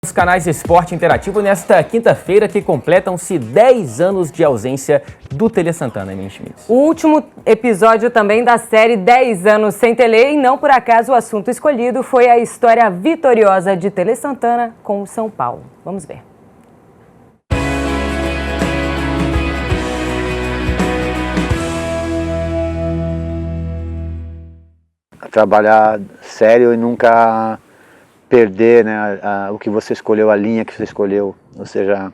Os canais Esporte Interativo nesta quinta-feira que completam-se 10 anos de ausência do Tele Santana, Emília Schmitz. O último episódio também da série 10 anos sem Tele, e não por acaso o assunto escolhido foi a história vitoriosa de Tele Santana com o São Paulo. Vamos ver. Trabalhar sério e nunca perder, né, o que você escolheu, a linha que você escolheu, ou seja,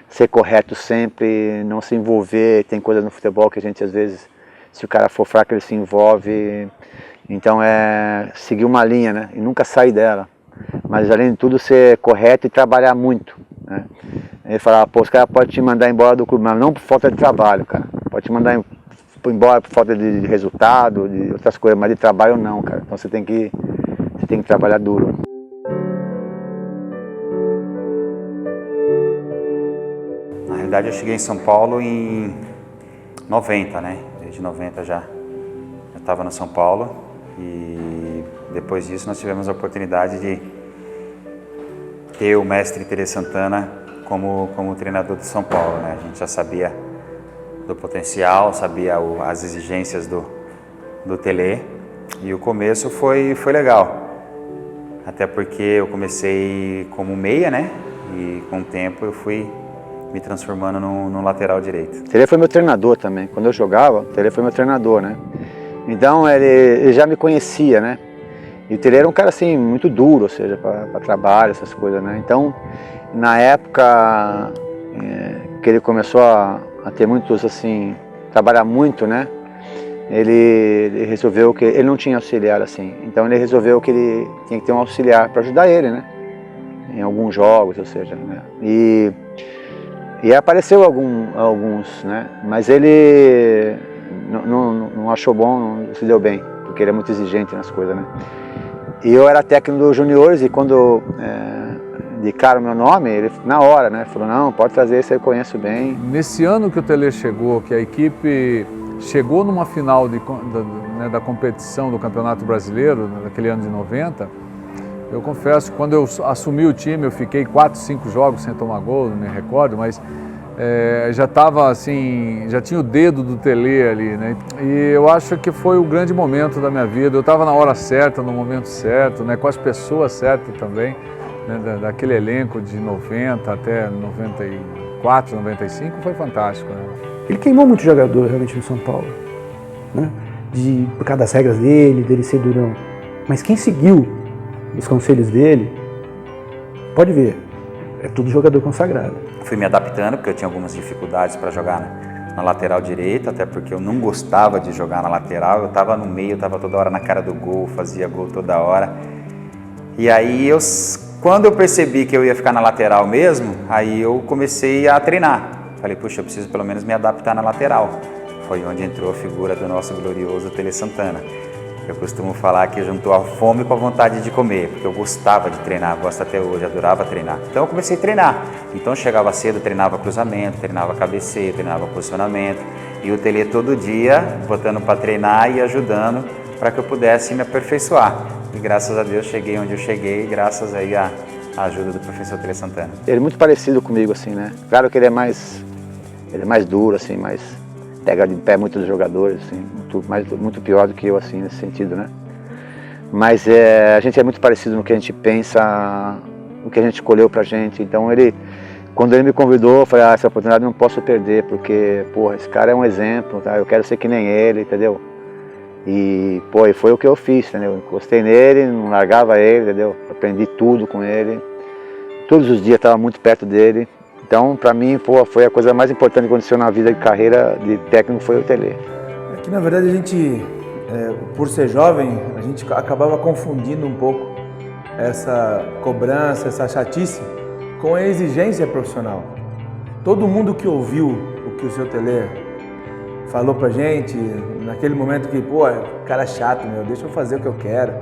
ser correto sempre, não se envolver. Tem coisas no futebol que a gente às vezes, se o cara for fraco, ele se envolve, então é seguir uma linha, né, e nunca sair dela, mas além de tudo ser correto e trabalhar muito, né. Ele falava, pô, os caras podem te mandar embora do clube, mas não por falta de trabalho, cara, pode te mandar embora por falta de resultado, de outras coisas, mas de trabalho não, cara, então você tem que trabalhar duro. Na realidade eu cheguei em São Paulo em 90, né? Desde 90 já eu estava no São Paulo, e depois disso nós tivemos a oportunidade de ter o mestre Tele Santana como treinador do São Paulo, né? A gente já sabia do potencial, sabia as exigências do Tele, e o começo foi legal, até porque eu comecei como meia, né? E com o tempo eu fui me transformando no lateral direito. O Tele foi meu treinador também. Quando eu jogava, o Tele foi meu treinador, né? Então ele já me conhecia, né? E o Tele era um cara assim, muito duro, ou seja, para trabalho, essas coisas, né? Então, na época que ele começou a ter muitos, assim, trabalhar muito, né? Ele resolveu que ele não tinha auxiliar, assim. Então ele resolveu que ele tinha que ter um auxiliar para ajudar ele, né? Em alguns jogos, ou seja, né? E apareceu alguns, né? Mas ele não achou bom, não se deu bem, porque ele é muito exigente nas coisas, né? E eu era técnico dos juniores, e quando indicaram o meu nome, ele na hora, né? Falou, não, pode trazer esse, eu conheço bem. Nesse ano que o Tele chegou, que a equipe chegou numa final da competição do Campeonato Brasileiro, naquele ano de 90, eu confesso que quando eu assumi o time, eu fiquei 4, 5 jogos sem tomar gol, não me recordo, mas já estava assim, já tinha o dedo do Tele ali, né? E eu acho que foi o grande momento da minha vida. Eu estava na hora certa, no momento certo, né? Com as pessoas certas também, né? Daquele elenco de 90 até 94, 95, foi fantástico, né? Ele queimou muito jogador realmente no São Paulo, né? Por causa das regras dele ser durão. Mas quem seguiu os conselhos dele, pode ver, é tudo jogador consagrado. Fui me adaptando, porque eu tinha algumas dificuldades para jogar na lateral direita, até porque eu não gostava de jogar na lateral, eu estava no meio, eu estava toda hora na cara do gol, fazia gol toda hora. E aí, quando eu percebi que eu ia ficar na lateral mesmo, aí eu comecei a treinar. Falei, puxa, eu preciso pelo menos me adaptar na lateral. Foi onde entrou a figura do nosso glorioso Tele Santana. Eu costumo falar que juntou a fome com a vontade de comer, porque eu gostava de treinar, gosto até hoje, adorava treinar. Então eu comecei a treinar. Então chegava cedo, treinava cruzamento, treinava cabeceio, treinava posicionamento. E o Tele todo dia botando para treinar e ajudando para que eu pudesse me aperfeiçoar. E graças a Deus cheguei onde eu cheguei, graças aí à ajuda do professor Tele Santana. Ele é muito parecido comigo, assim, né? Claro que ele é mais duro, assim, mais pega de pé muitos jogadores, assim, muito pior do que eu, assim, nesse sentido, né? Mas a gente é muito parecido no que a gente pensa, no que a gente escolheu pra gente. Então quando ele me convidou, eu falei, essa oportunidade eu não posso perder, porque, porra, esse cara é um exemplo, tá? Eu quero ser que nem ele, entendeu? E, pô, e foi o que eu fiz, entendeu? Gostei nele, não largava ele, entendeu? Aprendi tudo com ele. Todos os dias estava muito perto dele. Então, para mim, pô, foi a coisa mais importante que aconteceu na vida de carreira de técnico, foi o Tele. Aqui, na verdade, a gente, por ser jovem, a gente acabava confundindo um pouco essa cobrança, essa chatice com a exigência profissional. Todo mundo que ouviu o que o seu Tele falou pra gente, naquele momento que, pô, cara chato, meu, deixa eu fazer o que eu quero.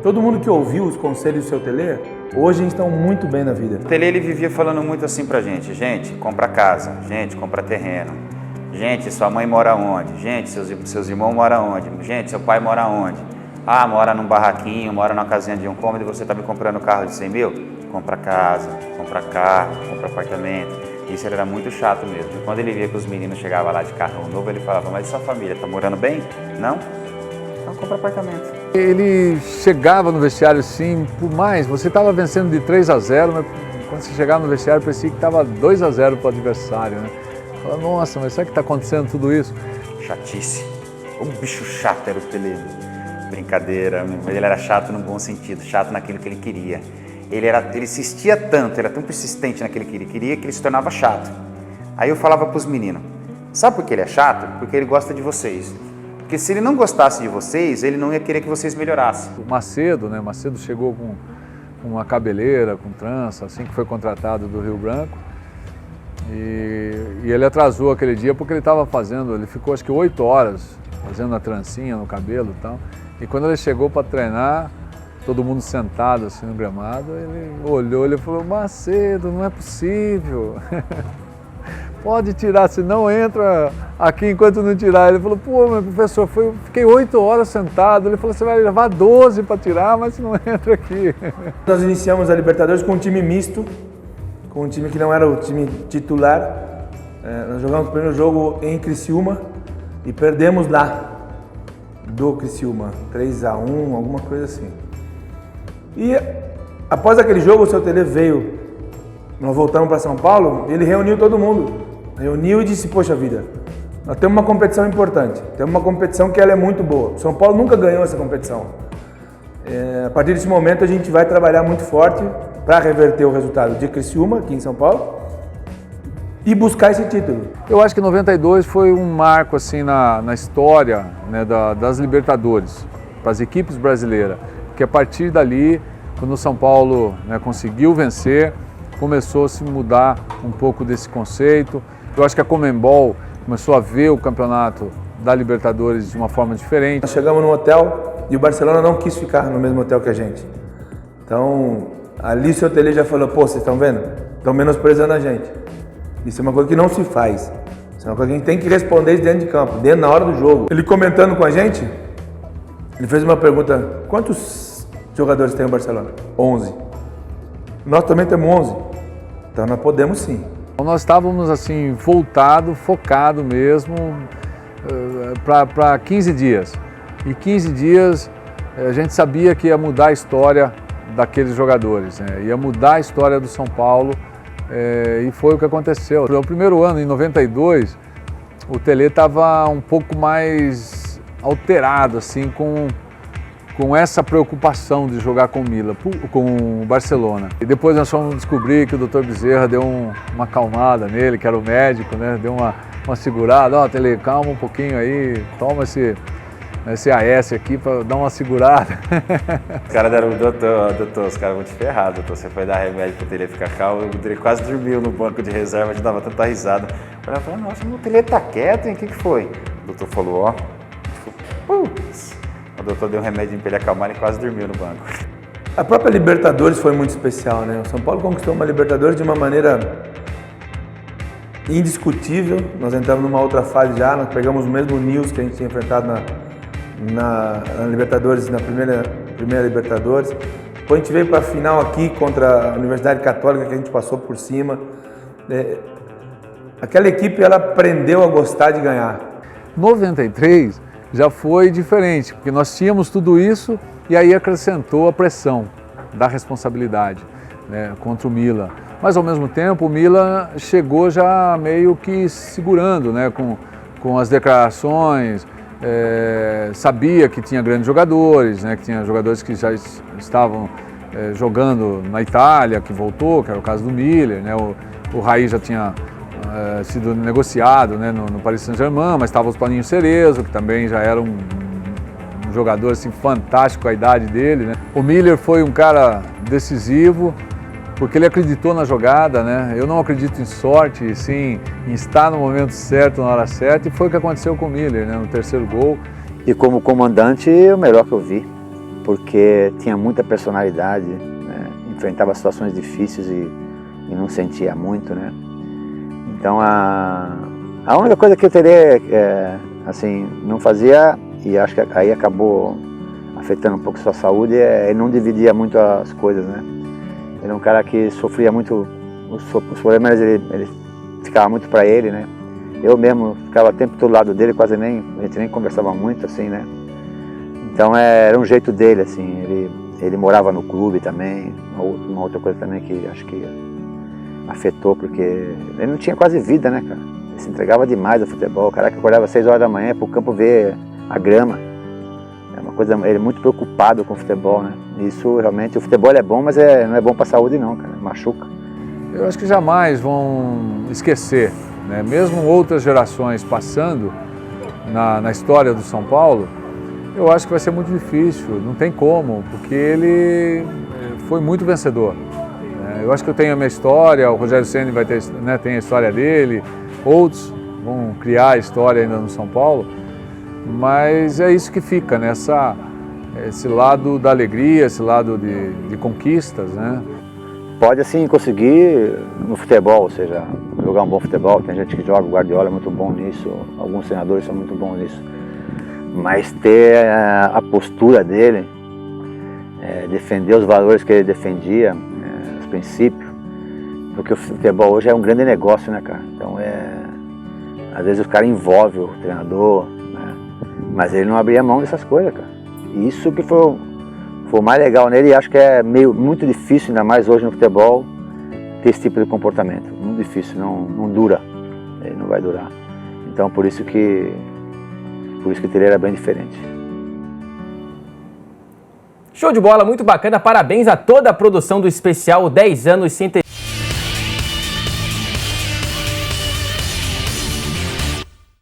Todo mundo que ouviu os conselhos do seu Tele, hoje estão muito bem na vida. O Tele, ele vivia falando muito assim pra gente, compra casa, gente, compra terreno, gente, sua mãe mora onde, gente, seus irmãos moram onde, gente, seu pai mora onde, mora num barraquinho, mora numa casinha de um cômodo e você tá me comprando um carro de 100 mil, compra casa, compra carro, compra apartamento. Isso era muito chato mesmo. E quando ele via que os meninos chegavam lá de carro novo, ele falava, mas e sua família, tá morando bem? Não? Então compra apartamento. Ele chegava no vestiário assim, por mais, você estava vencendo de 3-0, mas quando você chegava no vestiário parecia que estava 2-0 para o adversário, né? Falava, nossa, mas será que está acontecendo tudo isso? Chatice. O bicho chato era o Pelé. Brincadeira, mas ele era chato no bom sentido, chato naquilo que ele queria. Ele insistia tanto, era tão persistente naquilo que ele queria, que ele se tornava chato. Aí eu falava para os meninos, sabe por que ele é chato? Porque ele gosta de vocês. Porque se ele não gostasse de vocês, ele não ia querer que vocês melhorassem. O Macedo, né? Macedo chegou com uma cabeleira, com trança, assim que foi contratado do Rio Branco. E ele atrasou aquele dia porque ele estava fazendo, ele ficou acho que 8 horas fazendo a trancinha no cabelo e tal. E quando ele chegou para treinar, todo mundo sentado assim no gramado, ele olhou e falou, Macedo, não é possível. Pode tirar, se não entra aqui enquanto não tirar. Ele falou, pô, meu professor, fiquei 8 horas sentado. Ele falou, você vai levar 12 para tirar, mas não entra aqui. Nós iniciamos a Libertadores com um time misto, com um time que não era o time titular. Nós jogamos o primeiro jogo em Criciúma e perdemos lá do Criciúma, 3-1, alguma coisa assim. E após aquele jogo, o seu Tele veio, nós voltamos para São Paulo, ele reuniu todo mundo. Reuniu e disse, poxa vida, nós temos uma competição importante, temos uma competição que ela é muito boa. O São Paulo nunca ganhou essa competição. A partir desse momento a gente vai trabalhar muito forte para reverter o resultado de Criciúma, aqui em São Paulo, e buscar esse título. Eu acho que 92 foi um marco assim na história, né, das Libertadores, para as equipes brasileiras, porque a partir dali, quando o São Paulo, né, conseguiu vencer, começou a se mudar um pouco desse conceito. Eu acho que a Conmebol começou a ver o campeonato da Libertadores de uma forma diferente. Nós chegamos num hotel e o Barcelona não quis ficar no mesmo hotel que a gente. Então, ali o seu Tele já falou, pô, vocês estão vendo? Estão menosprezando a gente. Isso é uma coisa que não se faz. Isso é uma coisa que a gente tem que responder dentro de campo, dentro na hora do jogo. Ele comentando com a gente, ele fez uma pergunta, quantos jogadores tem o Barcelona? 11. Nós também temos 11. Então nós podemos sim. Nós estávamos assim, focado mesmo para 15 dias. E 15 dias a gente sabia que ia mudar a história daqueles jogadores, né? Ia mudar a história do São Paulo e foi o que aconteceu. No primeiro ano, em 92, o Tele estava um pouco mais alterado, assim, com essa preocupação de jogar com o Barcelona. E depois nós fomos descobrir que o Dr. Bezerra deu uma acalmada nele, que era o médico, né? Deu uma segurada, ó, Tele, calma um pouquinho aí, toma esse AS aqui para dar uma segurada. Os caras deram, doutor, os caras vão te ferrar, doutor, você foi dar remédio pro Tele ficar calmo, o Tele quase dormiu no banco de reserva, a gente dava tanta risada. Eu falei, nossa, meu Tele tá quieto, hein, o que foi? O doutor falou, ó, putz. O doutor deu um remédio para ele acalmar e quase dormiu no banco. A própria Libertadores foi muito especial, né? O São Paulo conquistou uma Libertadores de uma maneira indiscutível. Nós entramos numa outra fase já, nós pegamos o mesmo Nils que a gente tinha enfrentado na Libertadores, na primeira Libertadores. Depois a gente veio para a final aqui contra a Universidade Católica, que a gente passou por cima. Aquela equipe, ela aprendeu a gostar de ganhar. 93 já foi diferente, porque nós tínhamos tudo isso e aí acrescentou a pressão da responsabilidade, né, contra o Milan. Mas ao mesmo tempo o Milan chegou já meio que segurando, né, com as declarações, sabia que tinha grandes jogadores, né, que tinha jogadores que já estavam jogando na Itália, que voltou, que era o caso do Miller, né, o Raí já tinha sido negociado, né, no Paris Saint-Germain, mas estava os Paninho Cerezo, que também já era um jogador assim, fantástico, a idade dele, né. O Miller foi um cara decisivo, porque ele acreditou na jogada, né? Eu não acredito em sorte, sim em estar no momento certo, na hora certa, e foi o que aconteceu com o Miller, né, no terceiro gol. E como comandante, o melhor que eu vi, porque tinha muita personalidade, né? Enfrentava situações difíceis e não sentia muito, né? Então a única coisa que o Tele assim, não fazia, e acho que aí acabou afetando um pouco a sua saúde, ele não dividia muito as coisas, né? Ele é um cara que sofria muito os problemas, ele ficava muito para ele, né? Eu mesmo ficava o tempo todo do lado dele, a gente nem conversava muito, assim, né? Então era um jeito dele, assim, ele morava no clube também, uma outra coisa também que acho que afetou, porque ele não tinha quase vida, né, cara? Ele se entregava demais ao futebol, o cara que acordava às 6 horas da manhã para o campo ver a grama. É uma coisa, ele é muito preocupado com o futebol, né? Isso realmente, o futebol é bom, mas não é bom para a saúde não, cara, machuca. Eu acho que jamais vão esquecer, né? Mesmo outras gerações passando na história do São Paulo, eu acho que vai ser muito difícil, não tem como, porque ele foi muito vencedor. Eu acho que eu tenho a minha história, o Rogério Ceni vai ter, né, tem a história dele, outros vão criar a história ainda no São Paulo, mas é isso que fica, né? Esse lado da alegria, esse lado de conquistas, né? Pode assim conseguir no futebol, ou seja, jogar um bom futebol, tem gente que joga, o Guardiola é muito bom nisso, alguns treinadores são muito bons nisso, mas ter a postura dele, defender os valores que ele defendia, os princípios, porque o futebol hoje é um grande negócio, né, cara? Então às vezes o cara envolve o treinador, né? Mas ele não abria mão dessas coisas, cara. E isso que foi o mais legal nele, e acho que é muito difícil, ainda mais hoje no futebol, ter esse tipo de comportamento. Muito difícil, não dura, ele não vai durar. Então por isso que o Tele era bem diferente. Show de bola, muito bacana, parabéns a toda a produção do especial 10 anos sem